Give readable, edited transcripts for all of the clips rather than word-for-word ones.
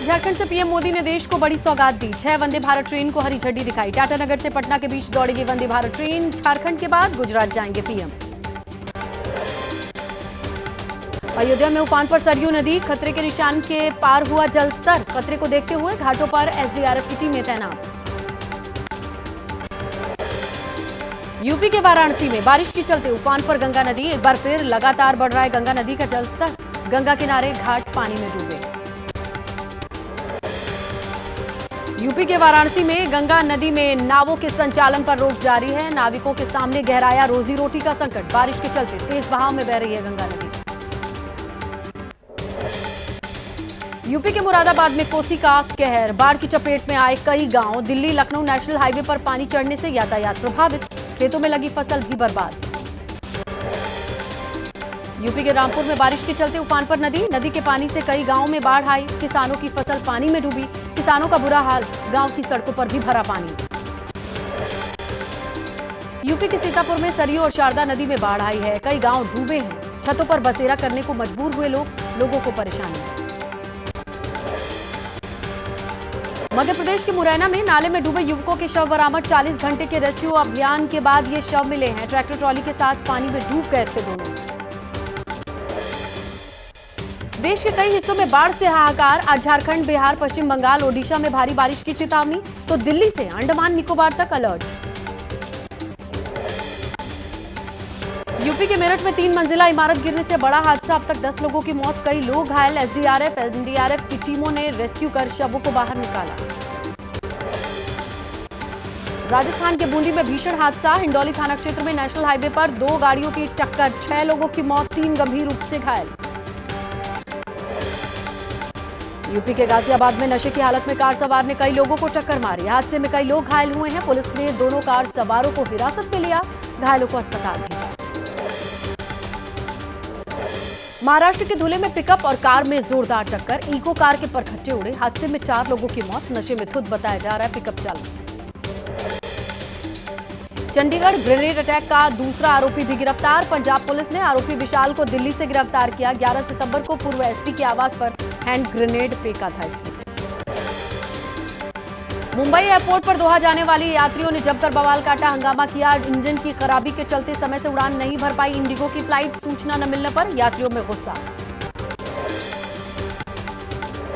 झारखंड से पीएम मोदी ने देश को बड़ी सौगात दी। 6 वंदे भारत ट्रेन को हरी झंडी दिखाई। टाटानगर से पटना के बीच दौड़ेगी वंदे भारत ट्रेन। झारखंड के बाद गुजरात जाएंगे पीएम। अयोध्या में उफान पर सरयू नदी, खतरे के निशान के पार हुआ जलस्तर। खतरे को देखते हुए घाटों पर एसडीआरएफ की टीमें तैनात। यूपी के वाराणसी में बारिश के चलते उफान पर गंगा नदी। एक बार फिर लगातार बढ़ रहा है गंगा नदी का जलस्तर। गंगा किनारे घाट पानी में डूबे। यूपी के वाराणसी में गंगा नदी में नावों के संचालन पर रोक जारी है। नाविकों के सामने गहराया रोजी रोटी का संकट। बारिश के चलते तेज बहाव में बह रही है गंगा नदी। यूपी के मुरादाबाद में कोसी का कहर। बाढ़ की चपेट में आए कई गांव। दिल्ली लखनऊ नेशनल हाईवे पर पानी चढ़ने से यातायात प्रभावित। खेतों में लगी फसल भी बर्बाद। यूपी के रामपुर में बारिश के चलते उफान पर नदी के पानी से कई गांवों में बाढ़ आई। किसानों की फसल पानी में डूबी। किसानों का बुरा हाल। गांव की सड़कों पर भी भरा पानी। यूपी के सीतापुर में सरयू और शारदा नदी में बाढ़ आई है। कई गांव डूबे हैं। छतों पर बसेरा करने को मजबूर हुए लोगों को परेशानी। मध्य प्रदेश के मुरैना में नाले में डूबे युवकों के शव बरामद। 40 घंटे के रेस्क्यू अभियान के बाद ये शव मिले हैं। ट्रैक्टर ट्रॉली के साथ पानी में डूब गए थे दोनों। देश के कई हिस्सों में बाढ़ से हाहाकार। आज झारखंड, बिहार, पश्चिम बंगाल, ओडिशा में भारी बारिश की चेतावनी। तो दिल्ली से अंडमान निकोबार तक अलर्ट। यूपी के मेरठ में 3 मंजिला इमारत गिरने से बड़ा हादसा। अब तक 10 लोगों की मौत, कई लोग घायल। एसडीआरएफ, एनडीआरएफ की टीमों ने रेस्क्यू कर शवों को बाहर निकाला। राजस्थान के बूंदी में भीषण हादसा। हिंडौली थाना क्षेत्र में नेशनल हाईवे पर 2 गाड़ियों की टक्कर। 6 लोगों की मौत, 3 गंभीर रूप से घायल। यूपी के गाजियाबाद में नशे की हालत में कार सवार ने कई लोगों को टक्कर मारी। हादसे में कई लोग घायल हुए हैं। पुलिस ने दोनों कार सवारों को हिरासत में लिया। घायलों को अस्पताल भेजा। महाराष्ट्र के धुले में पिकअप और कार में जोरदार टक्कर। इको कार के परखच्चे उड़े। हादसे में 4 लोगों की मौत। नशे में धुत बताया जा रहा है पिकअप चालक। चंडीगढ़ ग्रेनेड अटैक का दूसरा आरोपी भी गिरफ्तार। पंजाब पुलिस ने आरोपी विशाल को दिल्ली से गिरफ्तार किया। 11 सितंबर को पूर्व एसपी के आवास पर हैंड ग्रेनेड फेंका था इसने। मुंबई एयरपोर्ट पर दोहा जाने वाली यात्रियों ने जमकर बवाल काटा, हंगामा किया। इंजन की खराबी के चलते समय से उड़ान नहीं भर पाई इंडिगो की फ्लाइट। सूचना न मिलने पर यात्रियों में गुस्सा।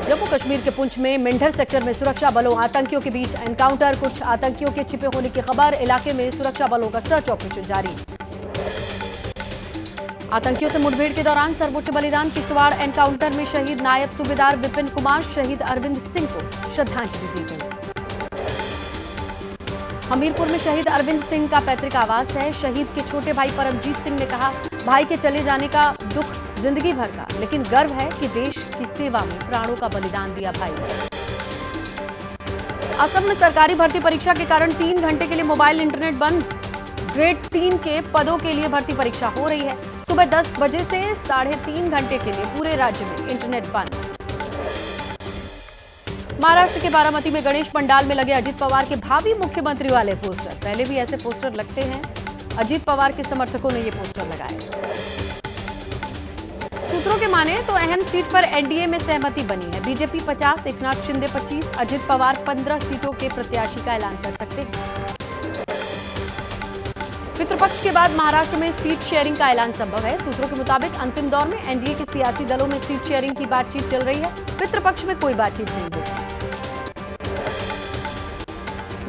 जम्मू कश्मीर के पुंछ में मेंढर सेक्टर में सुरक्षा बलों आतंकियों के बीच एनकाउंटर। कुछ आतंकियों के छिपे होने की खबर। इलाके में सुरक्षा बलों का सर्च ऑपरेशन जारी। आतंकियों से मुठभेड़ के दौरान सर्वोच्च बलिदान। किश्तवाड़ एनकाउंटर में शहीद नायब सूबेदार विपिन कुमार, शहीद अरविंद सिंह को श्रद्धांजलि दी गई। हमीरपुर में शहीद अरविंद सिंह का पैतृक आवास है। शहीद के छोटे भाई परमजीत सिंह ने कहा, भाई के चले जाने का दुख जिंदगी भर का, लेकिन गर्व है कि देश की सेवा में प्राणों का बलिदान दिया भाई ने। असम में सरकारी भर्ती परीक्षा के कारण 3 घंटे के लिए मोबाइल इंटरनेट बंद। ग्रेड 3 के पदों के लिए भर्ती परीक्षा हो रही है। सुबह 10 बजे से 3.5 घंटे के लिए पूरे राज्य में इंटरनेट बंद। महाराष्ट्र के बारामती में गणेश पंडाल में लगे अजीत पवार के भावी मुख्यमंत्री वाले पोस्टर। पहले भी ऐसे पोस्टर लगते हैं। अजीत पवार के समर्थकों ने ये पोस्टर लगाए। सूत्रों के माने तो अहम सीट पर एनडीए में सहमति बनी है। बीजेपी 50, एकनाथ शिंदे 25, अजीत पवार 15 सीटों के प्रत्याशी का ऐलान कर सकते हैं। पितृपक्ष के बाद महाराष्ट्र में सीट शेयरिंग का ऐलान संभव है। सूत्रों के मुताबिक अंतिम दौर में एनडीए के सियासी दलों में सीट शेयरिंग की बातचीत चल रही है। पितृपक्ष में कोई बातचीत नहीं होगी।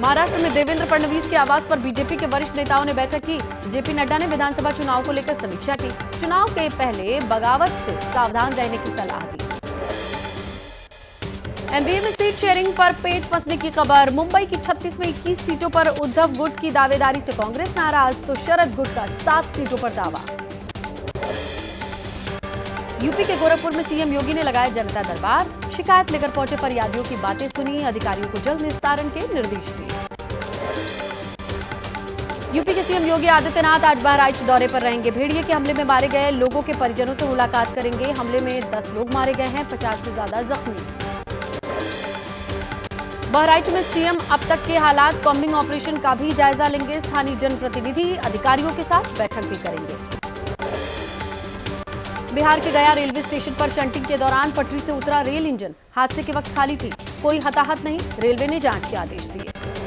महाराष्ट्र में देवेंद्र फडणवीस के आवास पर बीजेपी के वरिष्ठ नेताओं ने बैठक की। जेपी नड्डा ने विधानसभा चुनाव को लेकर समीक्षा की। चुनाव के पहले बगावत से सावधान रहने की सलाह दी। एनडीए में सीट शेयरिंग पर पेट फंसने की खबर। मुंबई की 36 में 21 सीटों पर उद्धव गुट की दावेदारी से कांग्रेस नाराज, तो शरद गुट का 7 सीटों पर दावा। यूपी के गोरखपुर में सीएम योगी ने लगाया जनता दरबार। शिकायत लेकर पहुंचे फरियादियों की बातें सुनी। अधिकारियों को जल्द निस्तारण के निर्देश दिए। यूपी के सीएम योगी आदित्यनाथ आज बहराइच दौरे पर रहेंगे। भेड़िए के हमले में मारे गए लोगों के परिजनों से मुलाकात करेंगे। हमले में 10 लोग मारे गए हैं, 50 से ज्यादा जख्मी। बहराइच में सीएम अब तक के हालात, कॉम्बिंग ऑपरेशन का भी जायजा लेंगे। स्थानीय जनप्रतिनिधि अधिकारियों के साथ बैठक भी करेंगे। बिहार के गया रेलवे स्टेशन पर शंटिंग के दौरान पटरी से उतरा रेल इंजन। हादसे के वक्त खाली थी, कोई हताहत नहीं। रेलवे ने जांच के आदेश दिए।